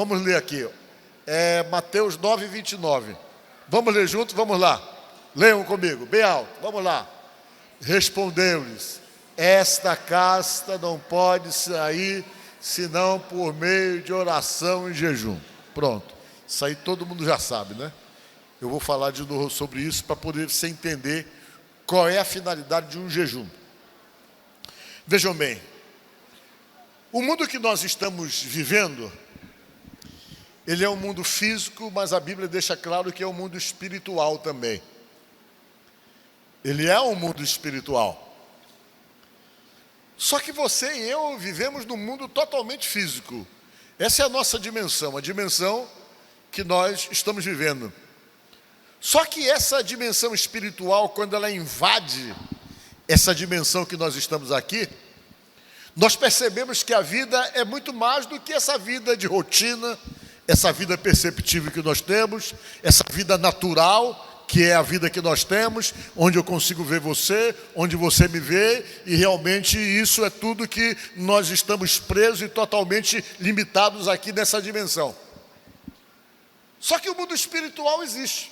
Vamos ler aqui. Mateus 9, 29. Vamos ler junto? Vamos lá. Leiam comigo, bem alto. Vamos lá. Respondeu-lhes: esta casta não pode sair senão por meio de oração e jejum. Pronto. Isso aí todo mundo já sabe, né? Eu vou falar de novo sobre isso para poder você entender qual é a finalidade de um jejum. Vejam bem, o mundo que nós estamos vivendo, ele é um mundo físico, mas a Bíblia deixa claro que é um mundo espiritual também. Ele é um mundo espiritual. Só que você e eu vivemos num mundo totalmente físico. Essa é a nossa dimensão, a dimensão que nós estamos vivendo. Só que essa dimensão espiritual, quando ela invade essa dimensão que nós estamos aqui, nós percebemos que a vida é muito mais do que essa vida de rotina, essa vida perceptível que nós temos, essa vida natural, que é a vida que nós temos, onde eu consigo ver você, onde você me vê, e realmente isso é tudo que nós estamos presos e totalmente limitados aqui nessa dimensão. Só que o mundo espiritual existe.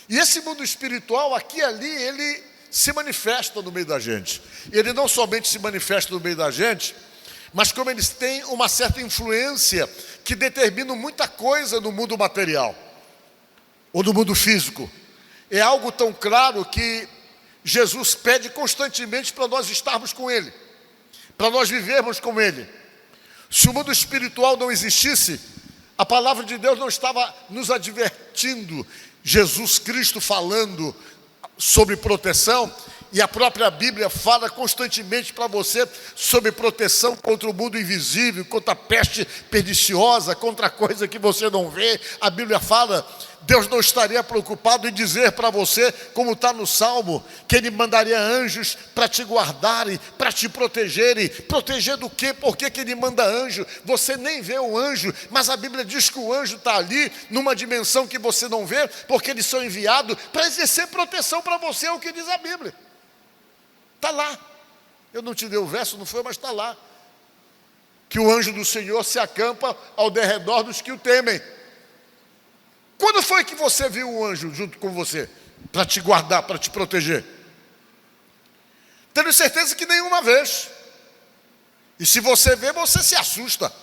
E esse mundo espiritual, aqui e ali, ele se manifesta no meio da gente. Ele não somente se manifesta no meio da gente, mas como eles têm uma certa influência que determina muita coisa no mundo material ou no mundo físico. É algo tão claro que Jesus pede constantemente para nós estarmos com Ele, para nós vivermos com Ele. Se o mundo espiritual não existisse, a palavra de Deus não estava nos advertindo, Jesus Cristo falando sobre proteção, e a própria Bíblia fala constantemente para você sobre proteção contra o mundo invisível, contra a peste perniciosa, contra a coisa que você não vê. A Bíblia fala, Deus não estaria preocupado em dizer para você, como está no Salmo, que Ele mandaria anjos para te guardarem, para te protegerem. Proteger do quê? Por que Ele manda anjo? Você nem vê o anjo, mas a Bíblia diz que o anjo está ali, numa dimensão que você não vê, porque eles são enviados para exercer proteção para você, é o que diz a Bíblia. Está lá. Eu não te dei o verso, não foi, mas está lá. Que o anjo do Senhor se acampa ao derredor dos que o temem. Quando foi que você viu um anjo junto com você? Para te guardar, para te proteger? Tenho certeza que nenhuma vez. E se você vê, você se assusta.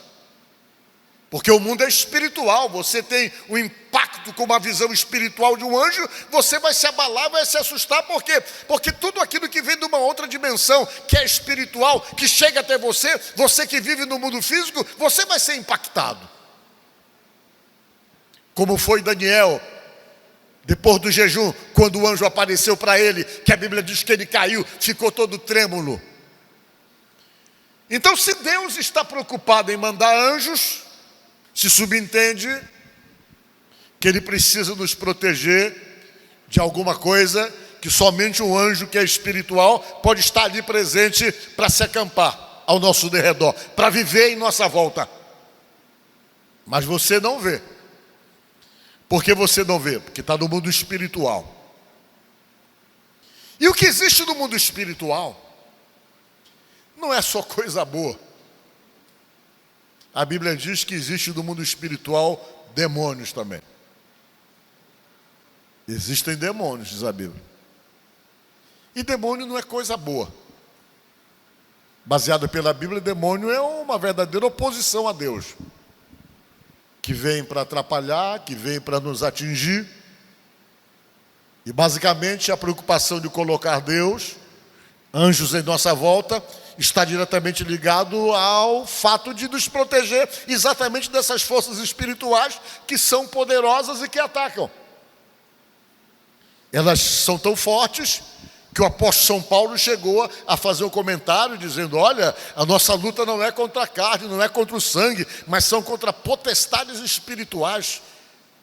Porque o mundo é espiritual, você tem o impacto com uma visão espiritual de um anjo, você vai se abalar, vai se assustar, por quê? Porque tudo aquilo que vem de uma outra dimensão, que é espiritual, que chega até você, você que vive no mundo físico, você vai ser impactado. Como foi Daniel, depois do jejum, quando o anjo apareceu para ele, que a Bíblia diz que ele caiu, ficou todo trêmulo. Então, se Deus está preocupado em mandar anjos, se subentende que Ele precisa nos proteger de alguma coisa que somente um anjo que é espiritual pode estar ali presente para se acampar ao nosso derredor, para viver em nossa volta. Mas você não vê. Por que você não vê? Porque está no mundo espiritual. E o que existe no mundo espiritual não é só coisa boa. A Bíblia diz que existe no mundo espiritual demônios também. Existem demônios, diz a Bíblia. E demônio não é coisa boa. Baseado pela Bíblia, demônio é uma verdadeira oposição a Deus. Que vem para atrapalhar, que vem para nos atingir. E basicamente a preocupação de colocar Deus, anjos em nossa volta, está diretamente ligado ao fato de nos proteger exatamente dessas forças espirituais que são poderosas e que atacam. Elas são tão fortes que o apóstolo São Paulo chegou a fazer um comentário dizendo, olha, a nossa luta não é contra a carne, não é contra o sangue, mas são contra potestades espirituais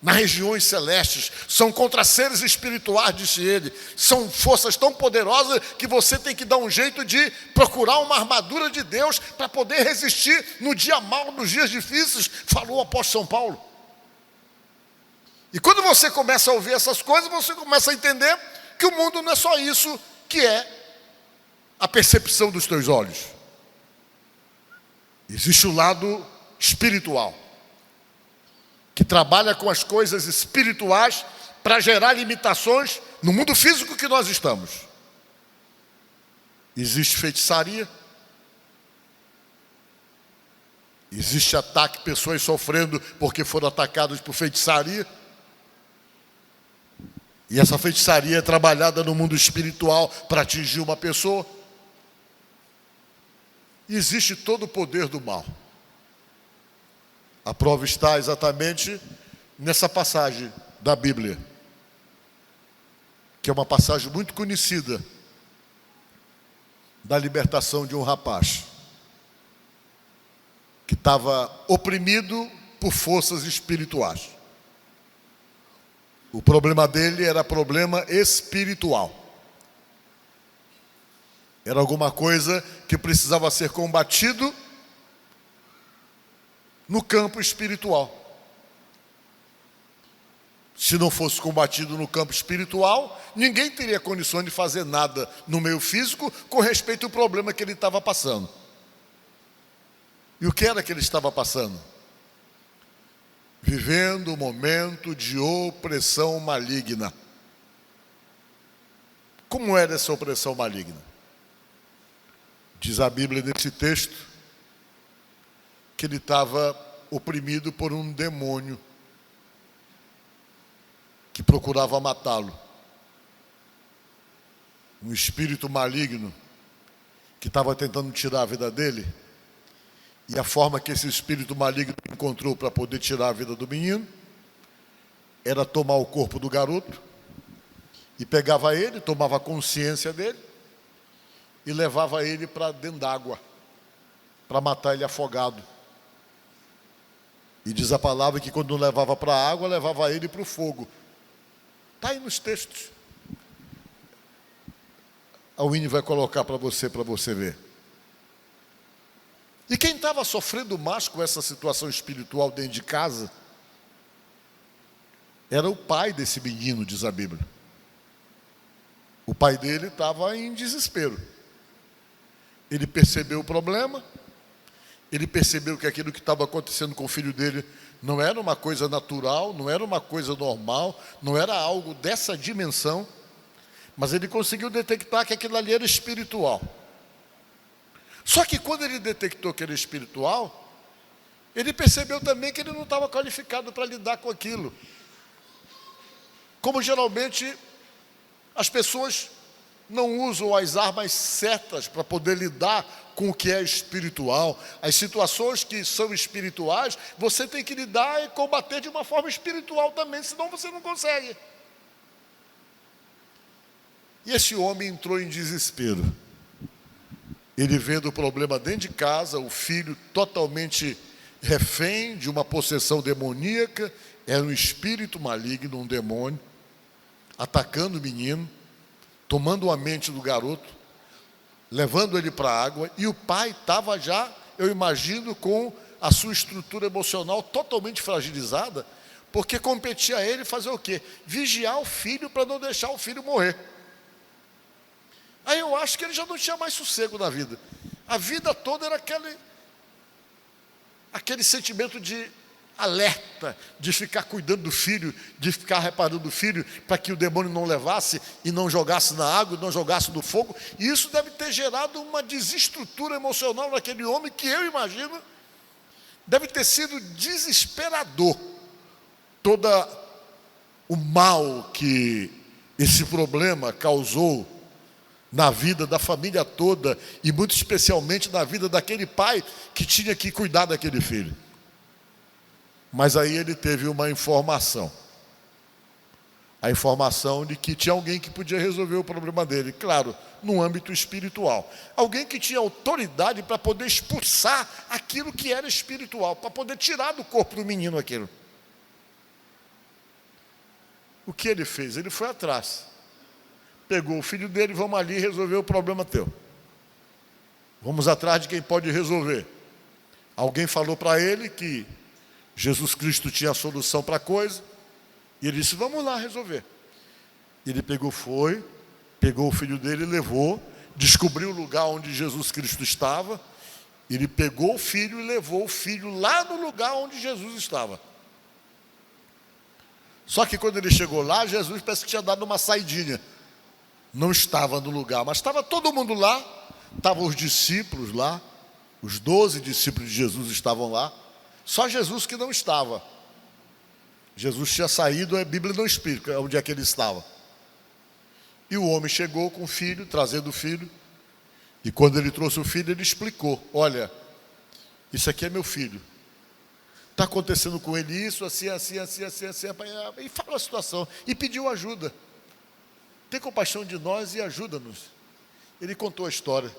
nas regiões celestes, são contra seres espirituais, disse ele. São forças tão poderosas que você tem que dar um jeito de procurar uma armadura de Deus para poder resistir no dia mau, nos dias difíceis, falou o apóstolo São Paulo. E quando você começa a ouvir essas coisas, você começa a entender que o mundo não é só isso que é a percepção dos teus olhos. Existe o lado espiritual. que trabalha com as coisas espirituais para gerar limitações no mundo físico que nós estamos. Existe feitiçaria, existe ataque, pessoas sofrendo porque foram atacadas por feitiçaria. E essa feitiçaria é trabalhada no mundo espiritual para atingir uma pessoa. E existe todo o poder do mal. A prova está exatamente nessa passagem da Bíblia, que é uma passagem muito conhecida da libertação de um rapaz que estava oprimido por forças espirituais. O problema dele era problema espiritual. Era alguma coisa que precisava ser combatido no campo espiritual. Se não fosse combatido no campo espiritual, ninguém teria condições de fazer nada no meio físico com respeito ao problema que ele estava passando. E o que era que ele estava passando? Vivendo um momento de opressão maligna. Como era essa opressão maligna? Diz a Bíblia nesse texto que ele estava oprimido por um demônio que procurava matá-lo. Um espírito maligno que estava tentando tirar a vida dele. E a forma que esse espírito maligno encontrou para poder tirar a vida do menino era tomar o corpo do garoto e pegava ele, tomava consciência dele e levava ele para dentro d'água para matar ele afogado. E diz a palavra que quando não levava para a água, levava ele para o fogo. Está aí nos textos. A Winnie vai colocar para você ver. E quem estava sofrendo mais com essa situação espiritual dentro de casa era o pai desse menino, diz a Bíblia. O pai dele estava em desespero. Ele percebeu o problema, ele percebeu que aquilo que estava acontecendo com o filho dele não era uma coisa natural, não era uma coisa normal, não era algo dessa dimensão, mas ele conseguiu detectar que aquilo ali era espiritual. Só que quando ele detectou que era espiritual, ele percebeu também que ele não estava qualificado para lidar com aquilo. Como geralmente as pessoas não usam as armas certas para poder lidar com o que é espiritual. As situações que são espirituais, você tem que lidar e combater de uma forma espiritual também, senão você não consegue. E esse homem entrou em desespero. Ele vendo o problema dentro de casa, o filho totalmente refém de uma possessão demoníaca, era um espírito maligno, um demônio, atacando o menino, tomando a mente do garoto, levando ele para a água, e o pai estava já, eu imagino, com a sua estrutura emocional totalmente fragilizada, porque competia a ele fazer o quê? Vigiar o filho para não deixar o filho morrer. Aí eu acho que ele já não tinha mais sossego na vida. A vida toda era aquele sentimento de alerta, de ficar cuidando do filho, de ficar reparando do filho, para que o demônio não levasse e não jogasse na água, e não jogasse no fogo. E isso deve ter gerado uma desestrutura emocional naquele homem, que eu imagino, deve ter sido desesperador. Todo o mal que esse problema causou na vida da família toda, e muito especialmente na vida daquele pai que tinha que cuidar daquele filho. Mas aí ele teve uma informação. A informação de que tinha alguém que podia resolver o problema dele, claro, no âmbito espiritual. Alguém que tinha autoridade para poder expulsar aquilo que era espiritual, para poder tirar do corpo do menino aquilo. O que ele fez? Ele foi atrás. Pegou o filho dele, vamos ali resolver o problema teu. Vamos atrás de quem pode resolver. Alguém falou para ele que Jesus Cristo tinha a solução para a coisa, e ele disse, vamos lá resolver. Ele pegou o filho dele e levou, descobriu o lugar onde Jesus Cristo estava, ele pegou o filho e levou o filho lá no lugar onde Jesus estava. Só que quando ele chegou lá, Jesus parece que tinha dado uma saidinha. Não estava no lugar, mas estava todo mundo lá. Estavam os discípulos lá. Os 12 discípulos de Jesus estavam lá. Só Jesus que não estava. Jesus tinha saído, a Bíblia não explica onde é que ele estava. E o homem chegou com o filho, trazendo o filho. E quando ele trouxe o filho, ele explicou: olha, isso aqui é meu filho. Está acontecendo com ele isso, assim. E falou a situação. E pediu ajuda. Tem compaixão de nós e ajuda-nos. Ele contou a história.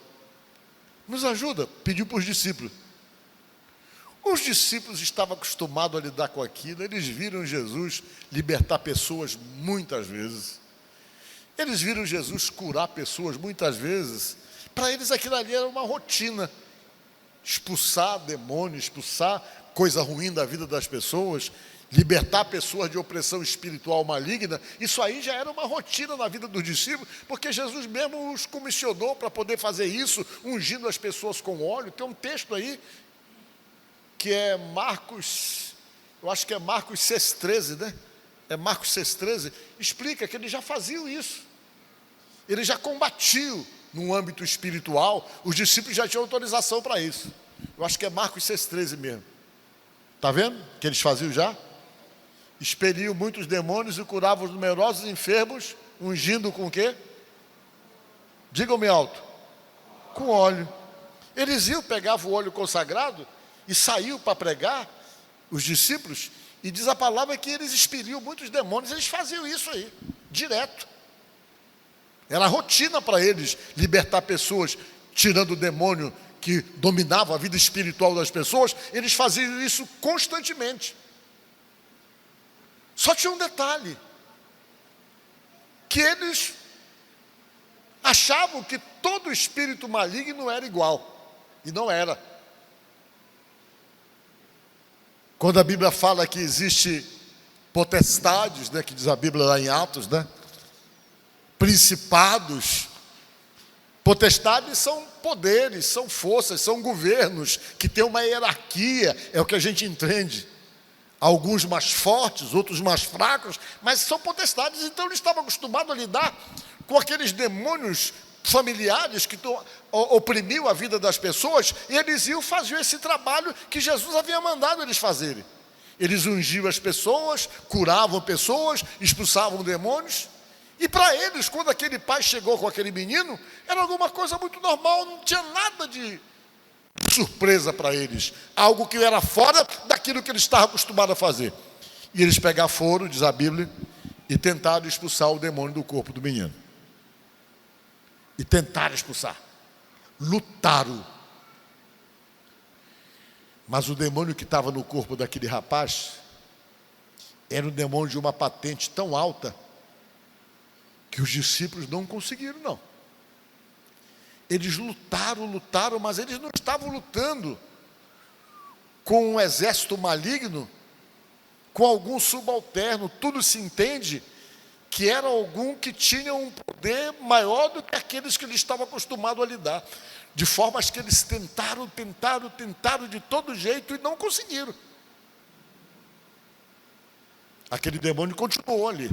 Nos ajuda, pediu para os discípulos. Os discípulos estavam acostumados a lidar com aquilo. Eles viram Jesus libertar pessoas muitas vezes. Eles viram Jesus curar pessoas muitas vezes. Para eles aquilo ali era uma rotina. Expulsar demônio, expulsar coisa ruim da vida das pessoas, libertar pessoas de opressão espiritual maligna. Isso aí já era uma rotina na vida dos discípulos, porque Jesus mesmo os comissionou para poder fazer isso, ungindo as pessoas com óleo. Tem um texto aí que é Marcos, eu acho que é Marcos 6,13, né? É Marcos 6,13, explica que eles já faziam isso. Eles já combatiam no âmbito espiritual, os discípulos já tinham autorização para isso. Eu acho que é Marcos 6,13 mesmo. Está vendo que eles faziam já? Expeliam muitos demônios e curavam os numerosos enfermos, ungindo com o quê? Digam-me alto. Com óleo. Eles iam, pegavam o óleo consagrado e saíam para pregar, os discípulos, e diz a palavra que eles expeliam muitos demônios. Eles faziam isso aí, direto. Era rotina para eles libertar pessoas, tirando o demônio que dominava a vida espiritual das pessoas. Eles faziam isso constantemente. Só tinha um detalhe, que eles achavam que todo espírito maligno era igual, e não era. Quando a Bíblia fala que existe potestades, né, que diz a Bíblia lá em Atos, né, principados, potestades são poderes, são forças, são governos que têm uma hierarquia, é o que a gente entende. Alguns mais fortes, outros mais fracos, mas são potestades. Então eles estavam acostumados a lidar com aqueles demônios familiares que oprimiam a vida das pessoas, e eles iam fazer esse trabalho que Jesus havia mandado eles fazerem. Eles ungiam as pessoas, curavam pessoas, expulsavam demônios. E para eles, quando aquele pai chegou com aquele menino, era alguma coisa muito normal, não tinha nada de surpresa para eles, algo que era fora daquilo que eles estavam acostumados a fazer. E eles foram, diz a Bíblia, e tentaram expulsar o demônio do corpo do menino. E tentaram expulsar, lutaram. Mas o demônio que estava no corpo daquele rapaz era um demônio de uma patente tão alta que os discípulos não conseguiram, não. Eles lutaram, mas eles não estavam lutando com um exército maligno, com algum subalterno. Tudo se entende que era algum que tinha um poder maior do que aqueles que eles estavam acostumados a lidar. De formas que eles tentaram de todo jeito e não conseguiram. Aquele demônio continuou ali.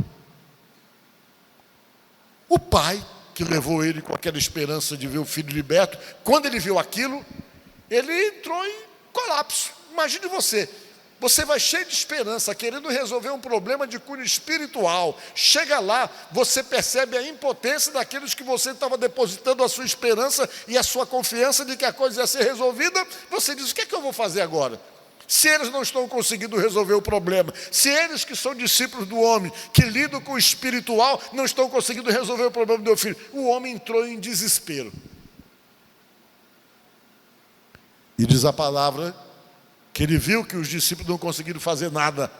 O pai, que levou ele com aquela esperança de ver o filho liberto, quando ele viu aquilo, ele entrou em colapso. Imagine você vai cheio de esperança, querendo resolver um problema de cura espiritual. Chega lá, você percebe a impotência daqueles que você estava depositando a sua esperança e a sua confiança de que a coisa ia ser resolvida. Você diz: o que é que eu vou fazer agora? Se eles não estão conseguindo resolver o problema, se eles que são discípulos do homem, que lidam com o espiritual, não estão conseguindo resolver o problema do meu filho. O homem entrou em desespero. E diz a palavra que ele viu que os discípulos não conseguiram fazer nada.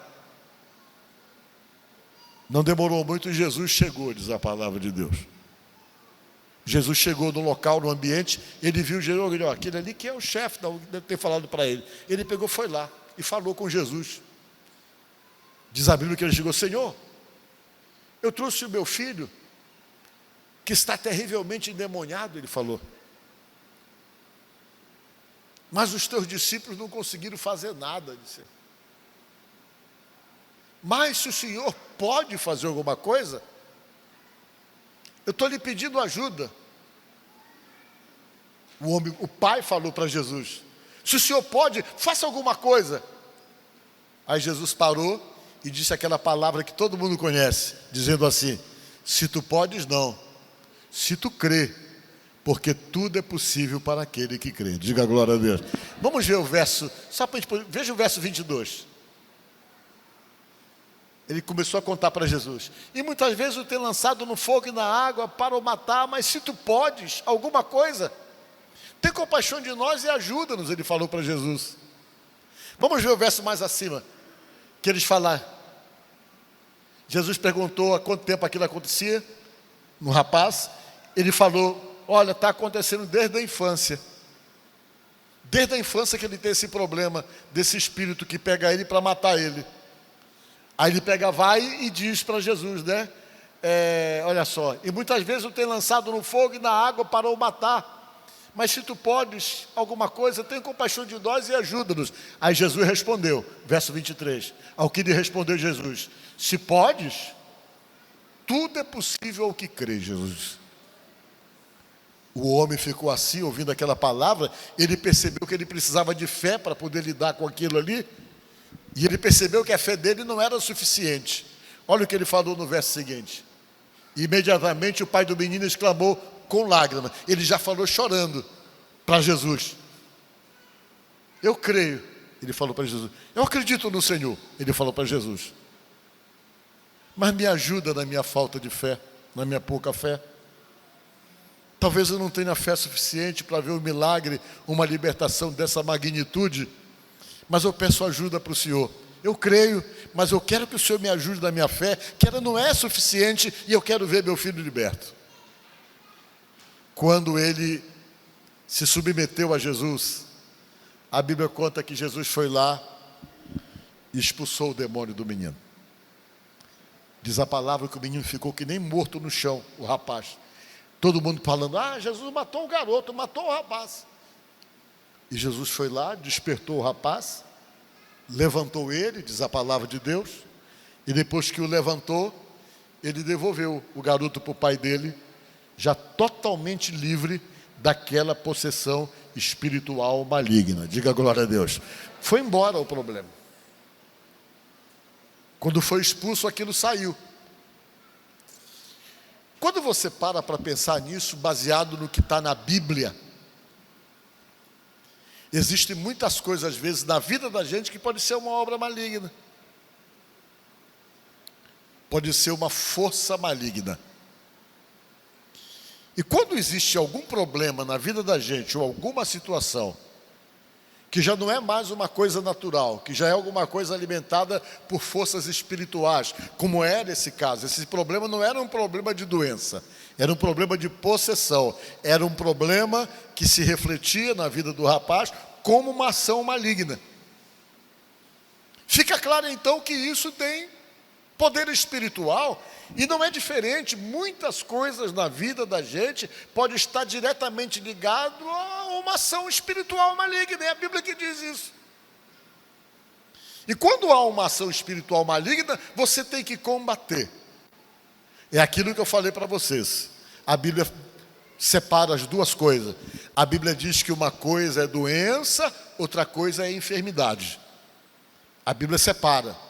Não demorou muito e Jesus chegou, diz a palavra de Deus. Jesus chegou no local, no ambiente, ele viu Jesus, ele, aquele ali que é o chefe, deve ter falado para ele. Ele pegou, foi lá e falou com Jesus. Diz a Bíblia que ele chegou: Senhor, eu trouxe o meu filho, que está terrivelmente endemoniado, ele falou. Mas os teus discípulos não conseguiram fazer nada, disse. mas se o senhor pode fazer alguma coisa, eu estou lhe pedindo ajuda. O pai falou para Jesus: se o senhor pode, faça alguma coisa. Aí Jesus parou e disse aquela palavra que todo mundo conhece, dizendo assim: se tu podes, não, se tu crê, porque tudo é possível para aquele que crê. Diga glória a Deus. Vamos ver o verso, só para a gente, veja o verso 22. Ele começou a contar para Jesus: e muitas vezes o ter lançado no fogo e na água para o matar, mas se tu podes alguma coisa, tem compaixão de nós e ajuda-nos, ele falou para Jesus. Vamos ver o verso mais acima, que eles falaram. Jesus perguntou há quanto tempo aquilo acontecia no rapaz. Ele falou: olha, está acontecendo desde a infância. Desde a infância que ele tem esse problema, desse espírito que pega ele para matar ele. Aí ele pega, vai e diz para Jesus, né? Olha só, e muitas vezes o tem lançado no fogo e na água para o matar. Mas se tu podes alguma coisa, tem compaixão de nós e ajuda-nos. Aí Jesus respondeu, verso 23, ao que lhe respondeu Jesus: se podes, tudo é possível ao que crê. Jesus. O homem ficou assim, ouvindo aquela palavra. Ele percebeu que ele precisava de fé para poder lidar com aquilo ali. E ele percebeu que a fé dele não era suficiente. Olha o que ele falou no verso seguinte: imediatamente o pai do menino exclamou com lágrimas. Ele já falou chorando para Jesus: eu creio. Ele falou para Jesus: eu acredito no Senhor. Ele falou para Jesus: mas me ajuda na minha falta de fé, na minha pouca fé. Talvez eu não tenha fé suficiente para ver um milagre, uma libertação dessa magnitude, mas eu peço ajuda para o Senhor. Eu creio, mas eu quero que o Senhor me ajude na minha fé, que ela não é suficiente, e eu quero ver meu filho liberto. Quando ele se submeteu a Jesus, a Bíblia conta que Jesus foi lá e expulsou o demônio do menino. Diz a palavra que o menino ficou que nem morto no chão, o rapaz. Todo mundo falando: ah, Jesus matou o garoto, matou o rapaz. E Jesus foi lá, despertou o rapaz, levantou ele, diz a palavra de Deus, e depois que o levantou, ele devolveu o garoto para o pai dele, já totalmente livre daquela possessão espiritual maligna. Diga glória a Deus. Foi embora o problema. Quando foi expulso, aquilo saiu. Quando você para pensar nisso, baseado no que está na Bíblia, existem muitas coisas, às vezes, na vida da gente que pode ser uma obra maligna. Pode ser uma força maligna. E quando existe algum problema na vida da gente, ou alguma situação, que já não é mais uma coisa natural, que já é alguma coisa alimentada por forças espirituais, como era esse caso. Esse problema não era um problema de doença, era um problema de possessão, era um problema que se refletia na vida do rapaz como uma ação maligna. Fica claro então que isso tem poder espiritual, e não é diferente. Muitas coisas na vida da gente pode estar diretamente ligado a uma ação espiritual maligna, é a Bíblia que diz isso. E quando há uma ação espiritual maligna, você tem que combater. É aquilo que eu falei para vocês. A Bíblia separa as duas coisas. A Bíblia diz que uma coisa é doença, outra coisa é enfermidade. A Bíblia separa.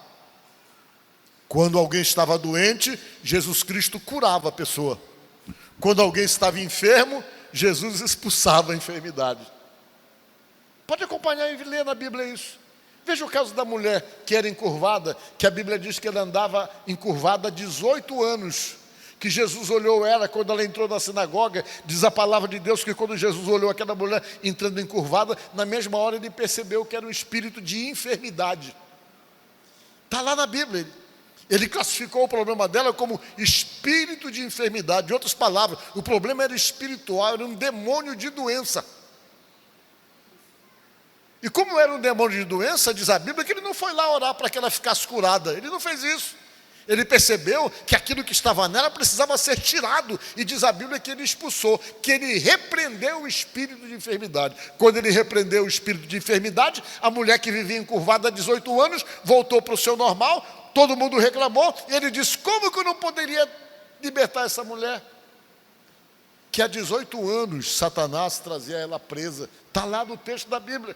Quando alguém estava doente, Jesus Cristo curava a pessoa. Quando alguém estava enfermo, Jesus expulsava a enfermidade. Pode acompanhar e ler na Bíblia isso. Veja o caso da mulher que era encurvada, que a Bíblia diz que ela andava encurvada há 18 anos. Que Jesus olhou ela quando ela entrou na sinagoga. Diz a palavra de Deus que quando Jesus olhou aquela mulher entrando encurvada, na mesma hora ele percebeu que era um espírito de enfermidade. Está lá na Bíblia. Ele classificou o problema dela como espírito de enfermidade. Em outras palavras, o problema era espiritual, era um demônio de doença. E como era um demônio de doença, diz a Bíblia que ele não foi lá orar para que ela ficasse curada. Ele não fez isso. Ele percebeu que aquilo que estava nela precisava ser tirado. E diz a Bíblia que ele expulsou, que ele repreendeu o espírito de enfermidade. Quando ele repreendeu o espírito de enfermidade, a mulher que vivia encurvada há 18 anos voltou para o seu normal, todo mundo reclamou, e ele disse: como que eu não poderia libertar essa mulher? Que há 18 anos Satanás trazia ela presa. Está lá no texto da Bíblia.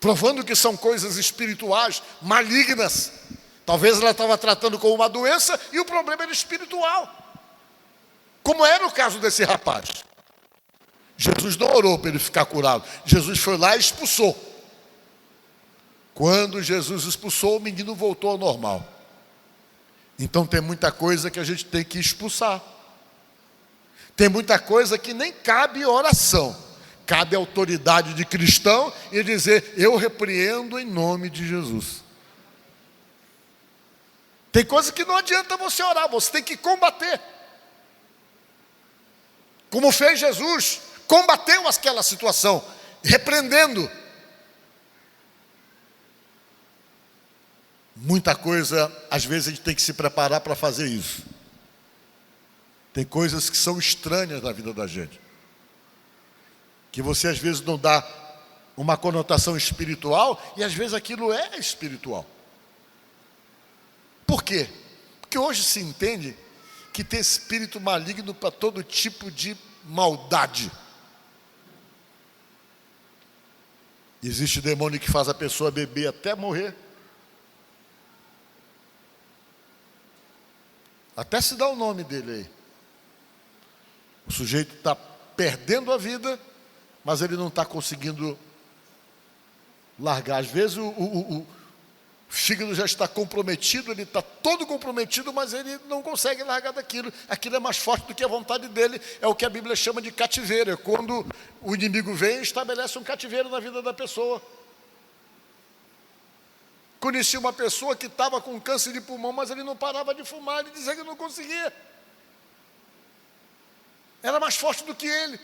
Provando que são coisas espirituais, malignas. Talvez ela estava tratando com uma doença e o problema era espiritual. Como era o caso desse rapaz. Jesus não orou para ele ficar curado. Jesus foi lá e expulsou. Quando Jesus expulsou, o menino voltou ao normal. Então tem muita coisa que a gente tem que expulsar. Tem muita coisa que nem cabe oração. Cabe a autoridade de cristão e dizer: eu repreendo em nome de Jesus. Tem coisa que não adianta você orar, você tem que combater. Como fez Jesus, combateu aquela situação, repreendendo. Muita coisa, às vezes a gente tem que se preparar para fazer isso. Tem coisas que são estranhas na vida da gente, que você às vezes não dá uma conotação espiritual, e às vezes aquilo é espiritual. Por quê? Porque hoje se entende que tem espírito maligno para todo tipo de maldade. Existe demônio que faz a pessoa beber até morrer. Até se dá o nome dele aí. O sujeito está perdendo a vida, mas ele não está conseguindo largar. Às vezes o fígado já está comprometido, ele está todo comprometido, mas ele não consegue largar daquilo. Aquilo é mais forte do que a vontade dele. É o que a Bíblia chama de cativeiro. É quando o inimigo vem e estabelece um cativeiro na vida da pessoa. Conheci uma pessoa que estava com câncer de pulmão, mas ele não parava de fumar, ele dizia que não conseguia. Era mais forte do que ele.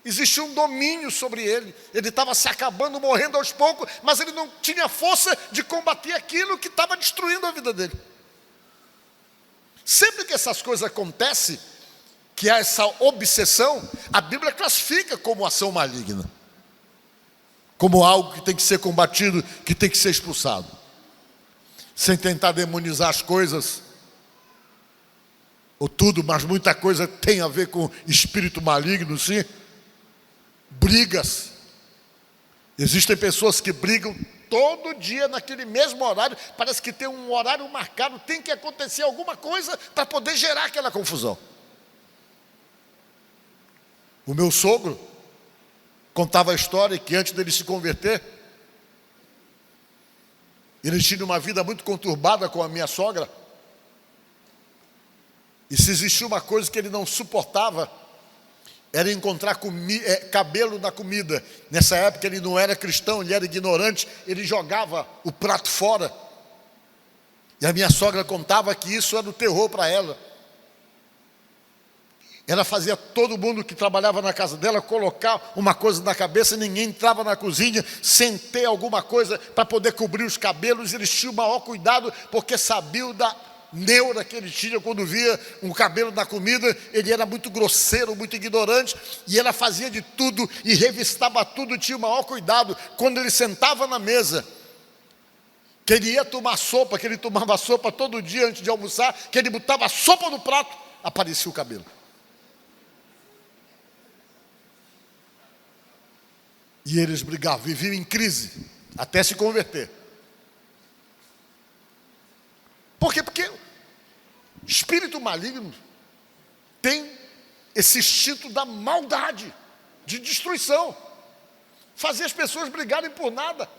Existia um domínio sobre ele. Ele estava se acabando, morrendo aos poucos, mas ele não tinha força de combater aquilo que estava destruindo a vida dele. Sempre que essas coisas acontecem, que há essa obsessão, a Bíblia classifica como ação maligna, como algo que tem que ser combatido, que tem que ser expulsado. Sem tentar demonizar as coisas, ou tudo, mas muita coisa tem a ver com espírito maligno, sim. Brigas. Existem pessoas que brigam todo dia naquele mesmo horário, parece que tem um horário marcado, tem que acontecer alguma coisa para poder gerar aquela confusão. O meu sogro contava a história que antes dele se converter, ele tinha uma vida muito conturbada com a minha sogra. E se existia uma coisa que ele não suportava, era encontrar cabelo na comida. Nessa época ele não era cristão, ele era ignorante, ele jogava o prato fora. E a minha sogra contava que isso era o terror para ela. Ela fazia todo mundo que trabalhava na casa dela colocar uma coisa na cabeça, ninguém entrava na cozinha sem ter alguma coisa para poder cobrir os cabelos. Eles tinham o maior cuidado, porque sabiam da neura que ele tinha quando via um cabelo na comida. Ele era muito grosseiro, muito ignorante, e ela fazia de tudo e revistava tudo, tinha o maior cuidado. Quando ele sentava na mesa, que ele ia tomar sopa, que ele tomava sopa todo dia antes de almoçar, que ele botava a sopa no prato, aparecia o cabelo. E eles brigavam, viviam em crise, até se converter. Por quê? Porque espírito maligno tem esse instinto da maldade, de destruição, fazer as pessoas brigarem por nada,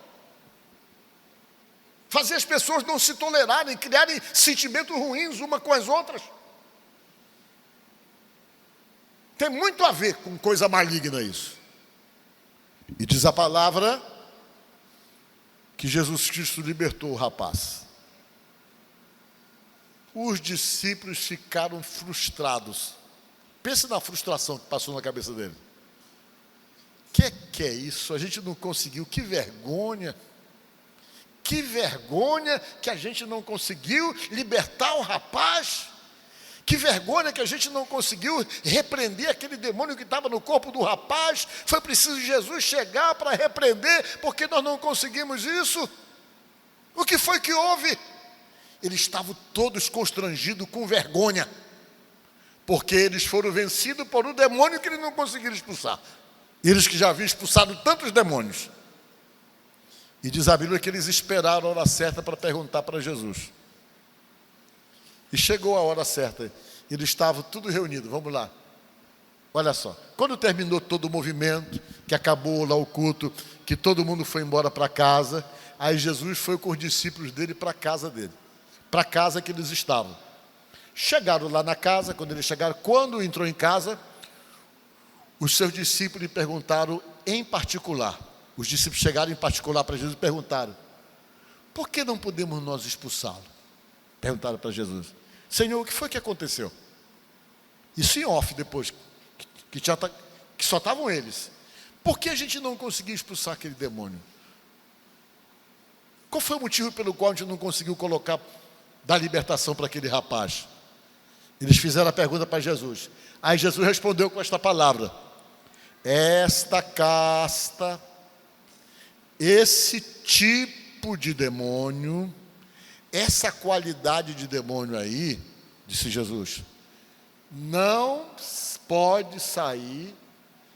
fazer as pessoas não se tolerarem, criarem sentimentos ruins uma com as outras. Tem muito a ver com coisa maligna isso. E diz a palavra que Jesus Cristo libertou o rapaz. Os discípulos ficaram frustrados. Pense na frustração que passou na cabeça dele. Que é isso? A gente não conseguiu, que vergonha. Que vergonha que a gente não conseguiu libertar o rapaz. Que vergonha que a gente não conseguiu repreender aquele demônio que estava no corpo do rapaz. Foi preciso Jesus chegar para repreender, porque nós não conseguimos isso. O que foi que houve? Eles estavam todos constrangidos, com vergonha, porque eles foram vencidos por um demônio que eles não conseguiram expulsar. Eles que já haviam expulsado tantos demônios. E diz a Bíblia que eles esperaram a hora certa para perguntar para Jesus. E chegou a hora certa, eles estavam tudo reunidos, vamos lá. Olha só, quando terminou todo o movimento, que acabou lá o culto, que todo mundo foi embora para casa, aí Jesus foi com os discípulos dele para a casa dele, para a casa que eles estavam. Chegaram lá na casa, quando entrou em casa, os seus discípulos lhe perguntaram em particular, os discípulos chegaram em particular para Jesus e perguntaram: por que não podemos nós expulsá-lo? Perguntaram para Jesus: Senhor, o que foi que aconteceu? Isso em off depois, que só estavam eles. Por que a gente não conseguiu expulsar aquele demônio? Qual foi o motivo pelo qual a gente não conseguiu dar libertação para aquele rapaz? Eles fizeram a pergunta para Jesus. Aí Jesus respondeu com esta palavra: esta casta, esse tipo de demônio, essa qualidade de demônio aí, disse Jesus, não pode sair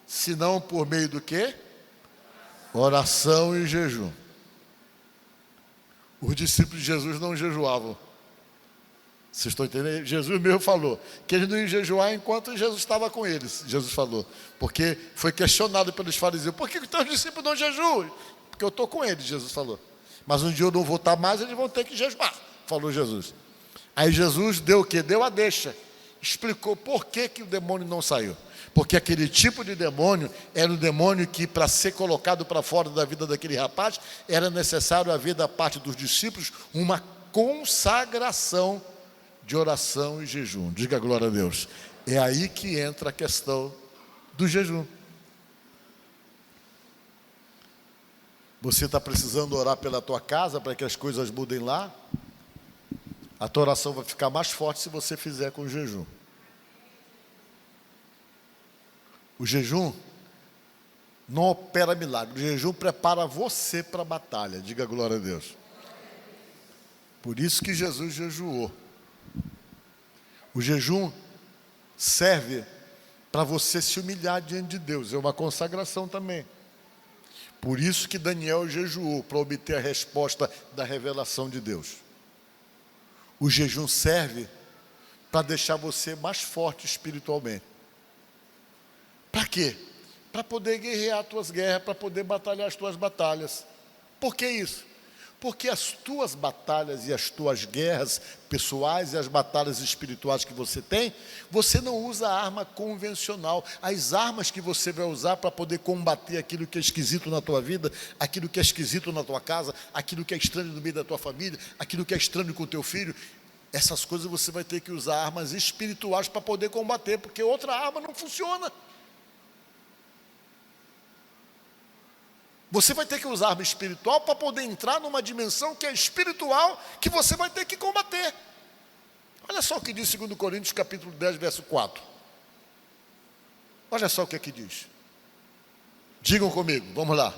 senão por meio do quê? Oração e jejum. Os discípulos de Jesus não jejuavam. Vocês estão entendendo? Jesus mesmo falou que eles não iam jejuar enquanto Jesus estava com eles. Jesus falou, porque foi questionado pelos fariseus: por que os teus discípulos não jejuam? Porque eu estou com eles, Jesus falou. Mas um dia eu não vou estar mais, eles vão ter que jejuar, falou Jesus. Aí Jesus deu o quê? Deu a deixa. Explicou por que o demônio não saiu. Porque aquele tipo de demônio era um demônio que, para ser colocado para fora da vida daquele rapaz, era necessário haver da parte dos discípulos uma consagração de oração e jejum. Diga glória a Deus. É aí que entra a questão do jejum. Você está precisando orar pela tua casa para que as coisas mudem lá? A tua oração vai ficar mais forte se você fizer com jejum. O jejum não opera milagre. O jejum prepara você para a batalha. Diga glória a Deus. Por isso que Jesus jejuou. O jejum serve para você se humilhar diante de Deus. É uma consagração também. Por isso que Daniel jejuou, para obter a resposta da revelação de Deus. O jejum serve para deixar você mais forte espiritualmente. Para quê? Para poder guerrear as tuas guerras, para poder batalhar as tuas batalhas. Por que isso? Porque as tuas batalhas e as tuas guerras pessoais e as batalhas espirituais que você tem, você não usa arma convencional. As armas que você vai usar para poder combater aquilo que é esquisito na tua vida, aquilo que é esquisito na tua casa, aquilo que é estranho no meio da tua família, aquilo que é estranho com o teu filho, essas coisas você vai ter que usar armas espirituais para poder combater, porque outra arma não funciona. Você vai ter que usar arma espiritual para poder entrar numa dimensão que é espiritual, que você vai ter que combater. Olha só o que diz 2 Coríntios capítulo 10, verso 4. Olha só o que aqui diz. Digam comigo, vamos lá.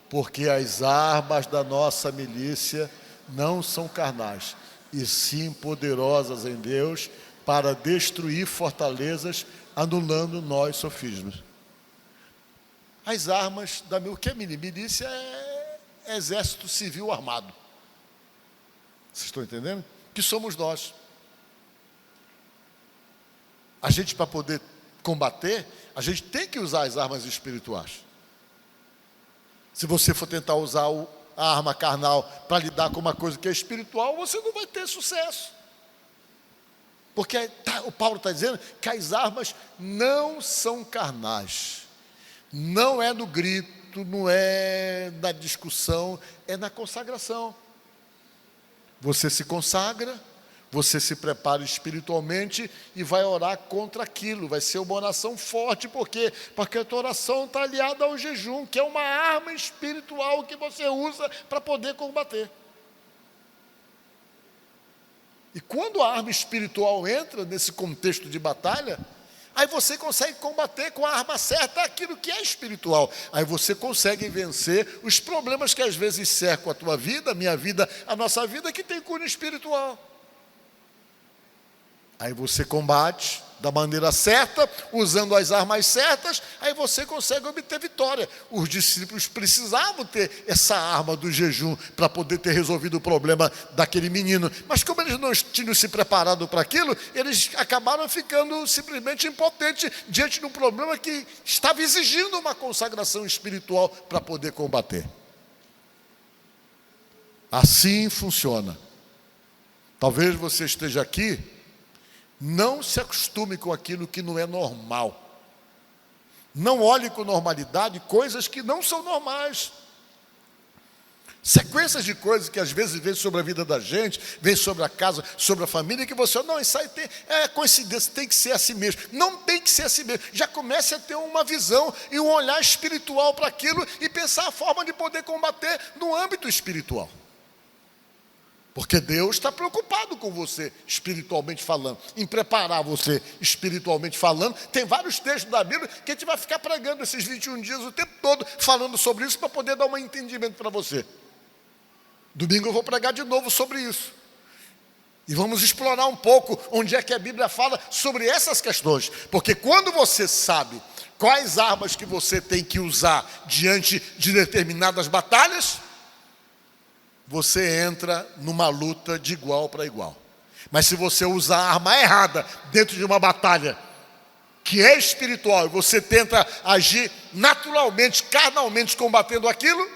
Porque as armas da nossa milícia não são carnais, e sim poderosas em Deus para destruir fortalezas, anulando nós sofismas. As armas o que é milícia? É exército civil armado. Vocês estão entendendo? Que somos nós. A gente, para poder combater, a gente tem que usar as armas espirituais. Se você for tentar usar a arma carnal para lidar com uma coisa que é espiritual, você não vai ter sucesso. Porque o Paulo está dizendo que as armas não são carnais. Não é no grito, não é na discussão, é na consagração. Você se consagra, você se prepara espiritualmente e vai orar contra aquilo. Vai ser uma oração forte, por quê? Porque a tua oração está aliada ao jejum, que é uma arma espiritual que você usa para poder combater. E quando a arma espiritual entra nesse contexto de batalha, Aí você consegue combater com a arma certa aquilo que é espiritual. Aí você consegue vencer os problemas que às vezes cercam a tua vida, a minha vida, a nossa vida, que tem cunho espiritual. Aí você combate da maneira certa, usando as armas certas, aí você consegue obter vitória. Os discípulos precisavam ter essa arma do jejum para poder ter resolvido o problema daquele menino. Mas como eles não tinham se preparado para aquilo, eles acabaram ficando simplesmente impotentes diante de um problema que estava exigindo uma consagração espiritual para poder combater. Assim funciona. Talvez você esteja aqui. Não se acostume com aquilo que não é normal. Não olhe com normalidade coisas que não são normais. Sequências de coisas que às vezes vêm sobre a vida da gente, vêm sobre a casa, sobre a família, que você, não, isso aí é coincidência, tem que ser assim mesmo. Não tem que ser assim mesmo. Já comece a ter uma visão e um olhar espiritual para aquilo e pensar a forma de poder combater no âmbito espiritual. Porque Deus está preocupado com você, espiritualmente falando, em preparar você, espiritualmente falando. Tem vários textos da Bíblia que a gente vai ficar pregando esses 21 dias o tempo todo, falando sobre isso, para poder dar um entendimento para você. Domingo eu vou pregar de novo sobre isso. E vamos explorar um pouco onde é que a Bíblia fala sobre essas questões. Porque quando você sabe quais armas que você tem que usar diante de determinadas batalhas, você entra numa luta de igual para igual. Mas se você usar a arma errada dentro de uma batalha que é espiritual, e você tenta agir naturalmente, carnalmente, combatendo aquilo,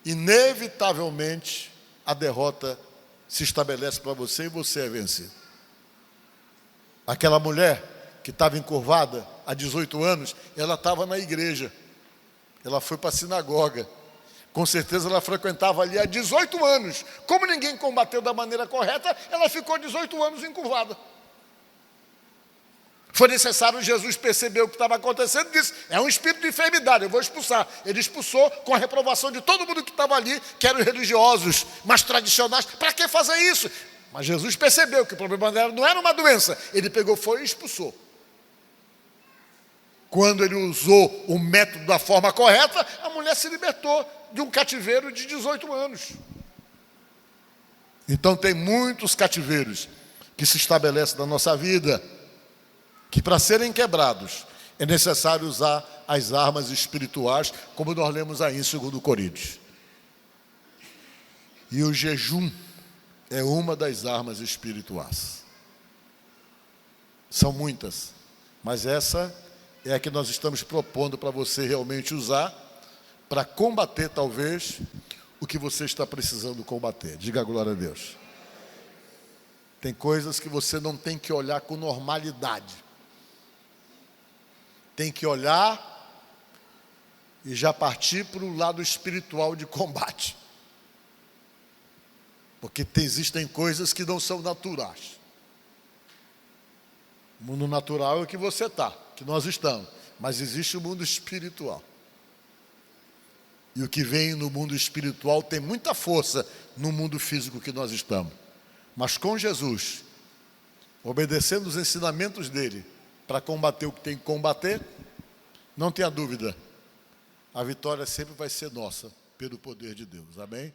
inevitavelmente a derrota se estabelece para você e você é vencido. Aquela mulher que estava encurvada há 18 anos, ela estava na igreja, ela foi para a sinagoga. Com certeza ela frequentava ali há 18 anos. Como ninguém combateu da maneira correta, ela ficou 18 anos encurvada. Foi necessário Jesus perceber o que estava acontecendo e disse, é um espírito de enfermidade, eu vou expulsar. Ele expulsou com a reprovação de todo mundo que estava ali, que eram religiosos, mais tradicionais. Para que fazer isso? Mas Jesus percebeu que o problema dela não era uma doença. Ele pegou, foi e expulsou. Quando ele usou o método da forma correta, a mulher se libertou de um cativeiro de 18 anos. Então tem muitos cativeiros que se estabelecem na nossa vida, que para serem quebrados é necessário usar as armas espirituais, como nós lemos aí em 2 Coríntios. E o jejum é uma das armas espirituais. São muitas, mas essa é a que nós estamos propondo para você realmente usar para combater, talvez, o que você está precisando combater. Diga glória a Deus. Tem coisas que você não tem que olhar com normalidade. Tem que olhar e já partir para o lado espiritual de combate. Porque existem coisas que não são naturais. O mundo natural é o que você está, que nós estamos. Mas existe o mundo espiritual. E o que vem no mundo espiritual tem muita força no mundo físico que nós estamos. Mas com Jesus, obedecendo os ensinamentos dele, para combater o que tem que combater, não tenha dúvida, a vitória sempre vai ser nossa, pelo poder de Deus. Amém?